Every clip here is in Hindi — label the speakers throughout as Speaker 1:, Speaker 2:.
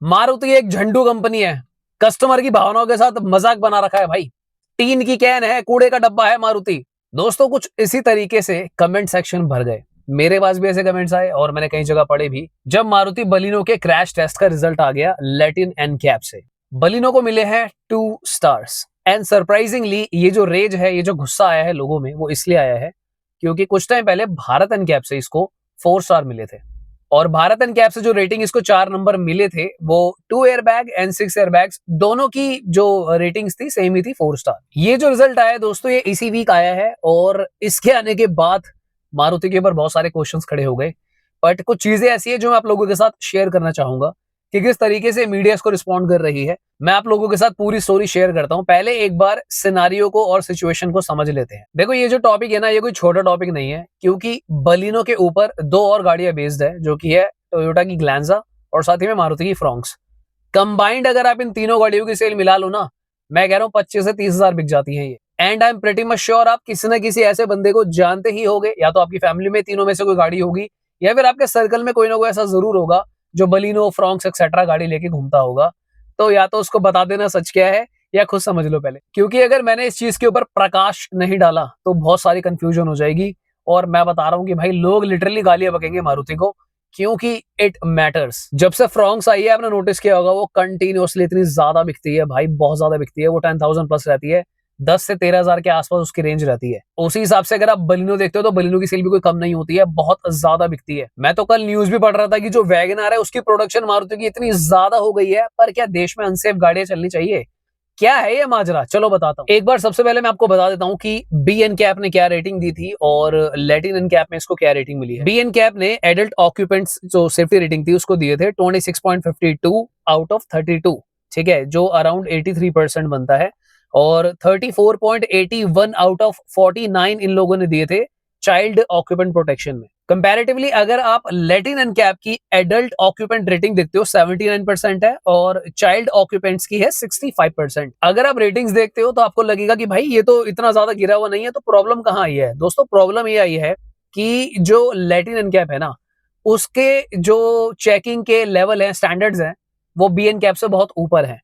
Speaker 1: मारुति एक झंडू कंपनी है, कस्टमर की भावनाओं के साथ मजाक बना रखा है भाई। टीन की कैन है, कूड़े का डब्बा है मारुति। दोस्तों कुछ इसी तरीके से कमेंट सेक्शन भर गए। मेरे पास भी ऐसे कमेंट्स आए और मैंने कई जगह पढ़े भी। जब मारुति बलिनो के क्रैश टेस्ट का रिजल्ट आ गया लैटिन एनकैप से, बलिनो को मिले हैं 2 स्टार्स। एंड सरप्राइजिंगली ये जो रेज है, ये जो गुस्सा आया है लोगों में, वो इसलिए आया है क्योंकि कुछ टाइम पहले भारत एनकैप से इसको 4 स्टार मिले थे। और भारत एनकैप से जो रेटिंग इसको 4 नंबर मिले थे, वो 2 एयरबैग एंड 6 एयरबैग्स दोनों की जो रेटिंग्स थी सेम ही थी, 4 स्टार। ये जो रिजल्ट आया है दोस्तों, ये इसी वीक आया है और इसके आने के बाद मारुति के ऊपर बहुत सारे क्वेश्चंस खड़े हो गए। बट कुछ चीजें ऐसी है जो मैं आप लोगों के साथ शेयर करना चाहूंगा कि किस तरीके से मीडिया इसको रिस्पॉन्ड कर रही है। मैं आप लोगों के साथ पूरी स्टोरी शेयर करता हूं। पहले एक बार सिनारियो को और सिचुएशन को समझ लेते हैं। देखो ये जो टॉपिक है ना, ये कोई छोटा टॉपिक नहीं है, क्योंकि बलिनो के ऊपर 2 और गाड़ियां बेस्ड है, जो कि है टोयोटा की ग्लैंजा और साथ ही में मारुति की फ्रॉन्क्स। कंबाइंड अगर आप इन तीनों गाड़ियों की सेल मिला लो ना, मैं कह रहा हूँ 25 से 30 हजार बिक जाती है ये। And I am pretty much sure आप किसी न किसी ऐसे बंदे को जानते ही होगे, या तो आपकी फैमिली में तीनों में से कोई गाड़ी होगी, या फिर आपके सर्कल में कोई ना कोई ऐसा जरूर होगा जो बलिनो, फ्रॉन्क्स एक्सेट्रा गाड़ी लेके घूमता होगा। तो या तो उसको बता देना सच क्या है, या खुद समझ लो पहले, क्योंकि अगर मैंने इस चीज के ऊपर प्रकाश नहीं डाला तो बहुत सारी कंफ्यूजन हो जाएगी। और मैं बता रहा हूँ कि भाई लोग लिटरली गालियां बकेंगे मारुति को, क्योंकि इट मैटर्स। जब से फ्रॉन्क्स आई है, आपने नोटिस किया होगा, वो कंटिन्यूअसली इतनी ज्यादा बिकती है भाई, बहुत ज्यादा बिकती है। वो 10,000 प्लस रहती है, 10 से 13,000 के आसपास उसकी रेंज रहती है। उसी हिसाब से अगर आप बलिनो देखते हो तो बलिनो की सेल भी कोई कम नहीं होती है, बहुत ज्यादा बिकती है। मैं तो कल न्यूज भी पढ़ रहा था कि जो वैगनआर है उसकी प्रोडक्शन मारुति की इतनी ज्यादा हो गई है, पर क्या देश में अनसेफ गाड़ियां चलनी चाहिए? क्या है ये माजरा? चलो बताता हूँ। एक बार सबसे पहले मैं आपको बता देता हूँ कि बी एन कैप ने क्या रेटिंग दी थी और लैटिन एन कैप में इसको क्या रेटिंग मिली है। बी एन कैप ने एडल्ट ऑक्यूपेंट्स जो सेफ्टी रेटिंग थी उसको दिए थे 26.52 आउट ऑफ 32, ठीक है, जो अराउंड 83% बनता है। और 34.81 आउट ऑफ 49 इन लोगों ने दिए थे चाइल्ड ऑक्यूपेंट प्रोटेक्शन में। कंपैरेटिवली अगर आप लैटिन एनकैप की एडल्ट ऑक्यूपेंट रेटिंग देखते हो 79% है और चाइल्ड ऑक्यूपेंट्स की है 65%। अगर आप रेटिंग्स देखते हो तो आपको लगेगा कि भाई ये तो इतना ज्यादा गिरा हुआ नहीं है, तो प्रॉब्लम कहाँ आई है? दोस्तों प्रॉब्लम ये आई है कि जो लैटिन एनकैप है ना, उसके जो चेकिंग के लेवल है, स्टैंडर्ड्स हैं, वो बी एन कैप से बहुत ऊपर है।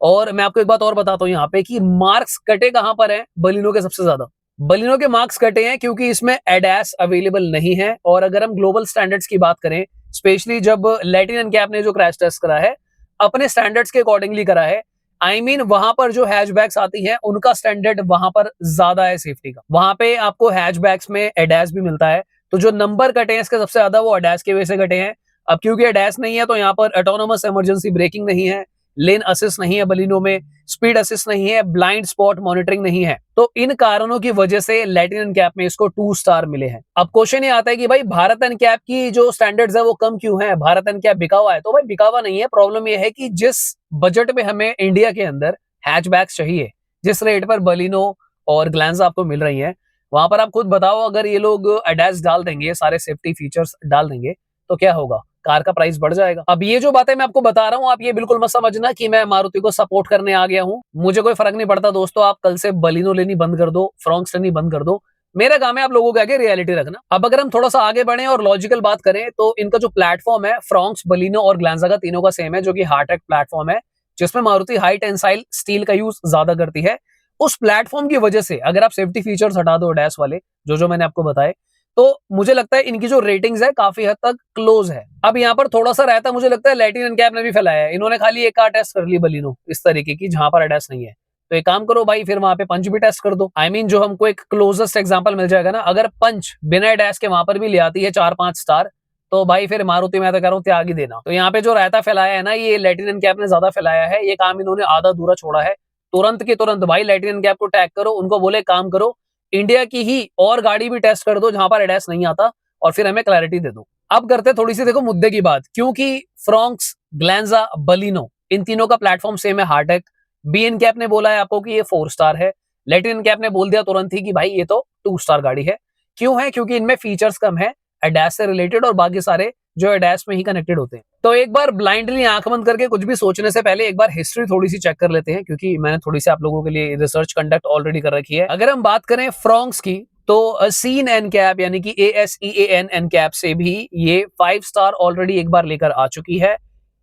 Speaker 1: और मैं आपको एक बात और बताता हूँ यहाँ पे कि मार्क्स कटे कहां पर है बलिनो के सबसे ज्यादा। बलिनो के मार्क्स कटे हैं क्योंकि इसमें एडैस अवेलेबल नहीं है। और अगर हम ग्लोबल स्टैंडर्ड्स की बात करें, स्पेशली जब लैटिन एनकैप ने जो क्रैश टेस्ट करा है अपने स्टैंडर्ड्स के अकॉर्डिंगली करा है, आई मीन वहां पर जो हैचबैक्स आती हैं उनका स्टैंडर्ड वहां पर ज्यादा है सेफ्टी का। वहां पे आपको हैचबैक्स में एडैस भी मिलता है, तो जो नंबर कटे हैं इसके सबसे ज्यादा वो एडैस की वजह से कटे हैं। अब क्योंकि एडैस नहीं है तो यहाँ पर ऑटोनोमस इमरजेंसी ब्रेकिंग नहीं है, लेन असिस्ट नहीं है बलिनो में, स्पीड असिस्ट नहीं है, ब्लाइंड स्पॉट मॉनिटरिंग नहीं है। तो इन कारणों की वजह से लैटिन एनकैप में इसको 2 स्टार मिले हैं। अब क्वेश्चन ये आता है कि भाई भारत एनकैप की जो स्टैंडर्ड्स है वो कम क्यों है? भारत एनकैप बिका हुआ है? तो भाई बिका हुआ नहीं है। प्रॉब्लम ये है कि जिस बजट में हमें इंडिया के अंदर हैचबैक्स चाहिए, जिस रेट पर बलिनो और ग्लैंजा आपको मिल रही है, वहां पर आप खुद बताओ, अगर ये लोग एडैस डाल देंगे, सारे सेफ्टी फीचर्स डाल देंगे, तो क्या होगा? कार का प्राइस बढ़ जाएगा। अब ये जो बातें मैं आपको बता रहा हूँ, आप ये बिल्कुल मत समझना कि मैं मारुति को सपोर्ट करने आ गया हूँ। मुझे कोई फर्क नहीं पड़ता दोस्तों, आप कल से बलिनो लेनी बंद कर दो, फ्रॉन्क्स लेनी बंद कर दो। मेरा काम है आप लोगों के आगे रियलिटी रखना। अब अगर हम थोड़ा सा आगे बढ़े और लॉजिकल बात करें, तो इनका जो प्लेटफॉर्म है फ्रॉन्क्स, बलिनो और ग्लैंजा का तीनों का सेम है, जो कि हार्टेक्ट प्लेटफॉर्म है, जिसमें मारुति हाई टेंसाइल स्टील का यूज ज्यादा करती है। उस प्लेटफॉर्म की वजह से अगर आप सेफ्टी फीचर्स हटा दो डैश वाले, जो मैंने आपको बताए, तो मुझे लगता है इनकी जो रेटिंग्स है काफी हद तक क्लोज है। अब यहाँ पर थोड़ा सा रहता मुझे लगता है लैटिन एनकैप ने भी फैलाया है। इन्होंने खाली एक कार टेस्ट कर ली बलिनो इस तरीके की जहां पर एडैस नहीं है, तो एक काम करो भाई, फिर वहां पे पंच भी टेस्ट कर दो। आई मीन जो हमको एक क्लोजेस्ट एग्जांपल मिल जाएगा ना, अगर पंच बिना एडैस के वहां पर भी ले आती है 4-5 स्टार, तो भाई फिर मारुति मैं तो कह रहा हूँ त्याग ही देना। तो यहाँ पे जो रहता फैलाया है ना, ये लैटिन एनकैप ने ज्यादा फैलाया है। ये काम इन्होंने आधा अधूरा छोड़ा है। तुरंत के तुरंत भाई लैटिन एनकैप को टैग करो, उनको बोले काम करो, इंडिया की ही और गाड़ी भी टेस्ट कर दो जहां पर एडैस नहीं आता, और फिर हमें क्लैरिटी दे दो। अब करते हैं थोड़ी सी देखो मुद्दे की बात, क्योंकि फ्रॉन्क्स, ग्लैंजा, बलिनो, इन तीनों का प्लेटफॉर्म सेम है, हार्टेक। बी एन कैप ने बोला है आपको कि ये 4 स्टार है, लैटिन कैप ने बोल दिया तुरंत ही कि भाई ये तो 2 स्टार गाड़ी है। क्यों है? क्योंकि इनमें फीचर्स कम है एडैस से रिलेटेड, और बाकी सारे जो एडैस में ही कनेक्टेड होते हैं। तो एक बार ब्लाइंडली आंख बंद करके कुछ भी सोचने से पहले एक बार हिस्ट्री थोड़ी सी चेक कर लेते हैं, क्योंकि मैंने थोड़ी सी आप लोगों के लिए रिसर्च कंडक्ट ऑलरेडी कर रखी है। अगर हम बात करें फ्रॉन्क्स की, तो सीन एनकैप यानी कि ASEAN एनकैप से भी ये 5 स्टार ऑलरेडी एक बार लेकर आ चुकी है।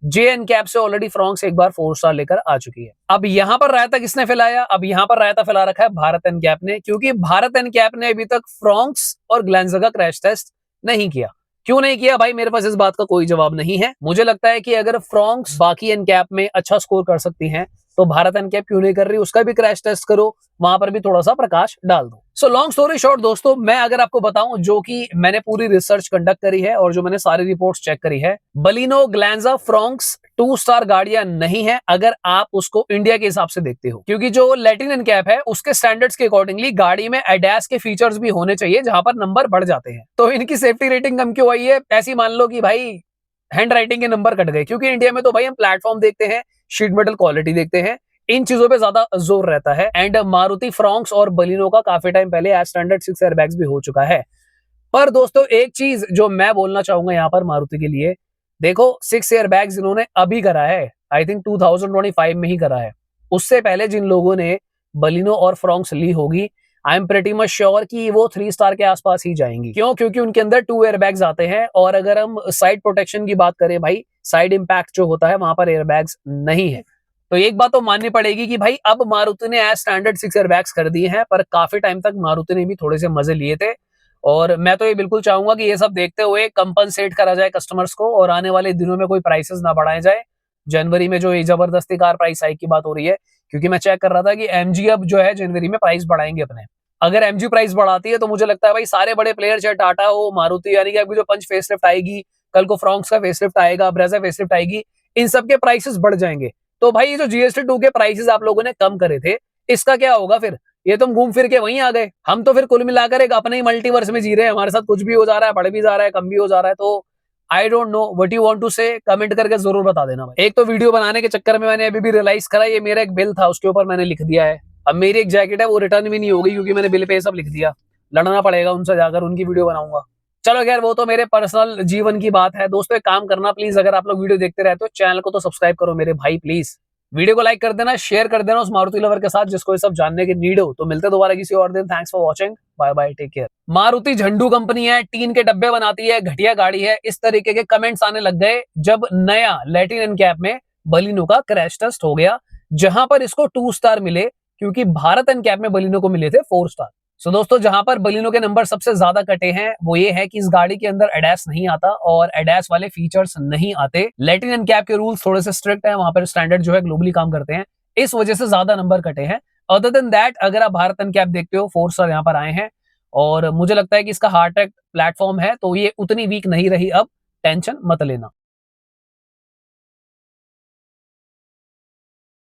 Speaker 1: जे एन कैप से ऑलरेडी फ्रॉन्क्स एक बार 4 स्टार लेकर आ चुकी है। अब यहां पर रायता किसने फैलाया? अब यहां पर रायता फैला रखा है भारत एन कैप ने, क्योंकि भारत एन कैप ने अभी तक फ्रॉन्क्स और ग्लेंजा का क्रैश टेस्ट नहीं किया। क्यों नहीं किया भाई? मेरे पास इस बात का कोई जवाब नहीं है। मुझे लगता है कि अगर फ्रॉन्क्स बाकी एन कैप में अच्छा स्कोर कर सकती हैं, तो भारत एन कैप क्यों नहीं कर रही? उसका भी क्रैश टेस्ट करो, वहां पर भी थोड़ा सा प्रकाश डाल दो। सो लॉन्ग स्टोरी शॉर्ट दोस्तों, मैं अगर आपको बताऊं, जो कि मैंने पूरी रिसर्च कंडक्ट करी है और जो मैंने सारी रिपोर्ट्स चेक करी है, बलिनो, ग्लेंजा, फ्रॉन्क्स 2 स्टार गाड़ियां नहीं है अगर आप उसको इंडिया के हिसाब से देखते हो। क्योंकि जो लैटिन एन कैप है उसके स्टैंडर्ड्स के अकॉर्डिंगली गाड़ी में एडास के फीचर्स भी होने चाहिए, जहां पर नंबर बढ़ जाते हैं। तो इनकी सेफ्टी रेटिंग कम क्यों आई है? ऐसी मान लो कि भाई हैंड राइटिंग के नंबर कट गए, क्योंकि इंडिया में तो भाई हम प्लेटफॉर्म देखते हैं, शीट मेटल क्वालिटी देखते हैं, इन चीजों पे ज्यादा जोर रहता है। एंड मारुति फ्रॉन्क्स और बलिनो का काफी टाइम पहले एज स्टैंडर्ड 6 एयरबैग्स भी हो चुका है। पर दोस्तों एक चीज जो मैं बोलना चाहूंगा यहाँ पर मारुति के लिए, देखो 6 एयरबैग्स इन्होंने अभी करा है, आई थिंक 2025 में ही करा है। उससे पहले जिन लोगों ने बलिनो और फ्रॉन्क्स ली होगी, I am pretty much sure कि वो 3 स्टार के आसपास ही जाएंगी। क्यों? क्योंकि उनके अंदर 2 एयरबैग्स आते हैं, और अगर हम साइड प्रोटेक्शन की बात करें भाई, साइड इंपैक्ट जो होता है वहां पर एयरबैग्स नहीं है। तो एक बात तो माननी पड़ेगी कि भाई अब मारुति ने एज स्टैंडर्ड 6 एयरबैग्स कर दिए हैं, पर काफी टाइम तक मारुति ने भी थोड़े से मजे लिए थे। और मैं तो ये बिल्कुल चाहूंगा कि ये सब देखते हुए कंपनसेट करा जाए कस्टमर्स को, और आने वाले दिनों में कोई प्राइसेस ना बढ़ाए जाए। जनवरी में जो ये जबरदस्ती कार प्राइस हाइक की बात हो रही है, क्योंकि मैं चेक कर रहा था कि एमजी अब जो है जनवरी में प्राइस बढ़ाएंगे अपने। अगर एमजी प्राइस बढ़ाती है तो मुझे लगता है भाई सारे बड़े प्लेयर, चाहे टाटा हो, मारुति, यानी कि अभी जो पंच फेसलिफ्ट आएगी, कल को फ्रॉन्क्स का फेसलिफ्ट आएगा, ब्रेजा फेसलिफ्ट आएगी, इन सब के प्राइसेस बढ़ जाएंगे। तो भाई ये जो जीएसटी 2 के प्राइसेस आप लोगों ने कम करे थे, इसका क्या होगा फिर? ये तुम घूम फिर के वहीं आ गए। हम तो फिर कुल मिलाकर एक अपने ही मल्टीवर्स में जी रहे हैं, हमारे साथ कुछ भी हो जा रहा है, बढ़ भी जा रहा है, कम भी हो जा रहा है। तो I don't know what you want to say, comment करके जरूर बता देना भाई। एक तो वीडियो बनाने के चक्कर में मैंने अभी भी रियलाइज करा, ये मेरा एक बिल था, उसके ऊपर मैंने लिख दिया है। अब मेरी एक जैकेट है, वो रिटर्न भी नहीं होगी, क्योंकि मैंने बिल पे सब लिख दिया। लड़ना पड़ेगा उनसे, जाकर उनकी वीडियो बनाऊंगा। चलो खैर, वो तो मेरे पर्सनल जीवन की बात है। दोस्तों एक काम करना प्लीज, अगर आप लोग वीडियो देखते रहते हो, चैनल को तो सब्सक्राइब करो मेरे भाई प्लीज। वीडियो को लाइक कर देना, शेयर कर देना उस मारुति लवर के साथ जिसको ये सब जानने की नीड हो। तो मिलते दोबारा किसी और दिन। Thanks for watching, bye bye, take care. Maruti Jhandu company है, टीन के डब्बे बनाती है, घटिया गाड़ी है, इस तरीके के कमेंट्स आने लग गए जब नया लैटिन एन कैप में बलिनो का क्रैश टेस्ट हो गया, जहां पर इसको 2 स्टार मिले, क्योंकि भारत एन कैप में बलिनो को मिले थे 4 स्टार। सो दोस्तों, जहां पर बलिनो के नंबर सबसे ज्यादा कटे हैं वो ये है कि इस गाड़ी के अंदर एडास नहीं आता और एडास वाले फीचर्स नहीं आते। लैटिन एंड कैप के रूल्स थोड़े से स्ट्रिक्ट हैं, वहां पर स्टैंडर्ड जो है ग्लोबली काम करते हैं, इस वजह से ज्यादा नंबर कटे हैं। अदर देन दैट, अगर आप भारत एंड कैप देखते हो, 4 स्टार यहाँ पर आए हैं, और मुझे लगता है कि इसका हार्टेक प्लेटफॉर्म है, तो ये उतनी वीक नहीं रही। अब टेंशन मत लेना।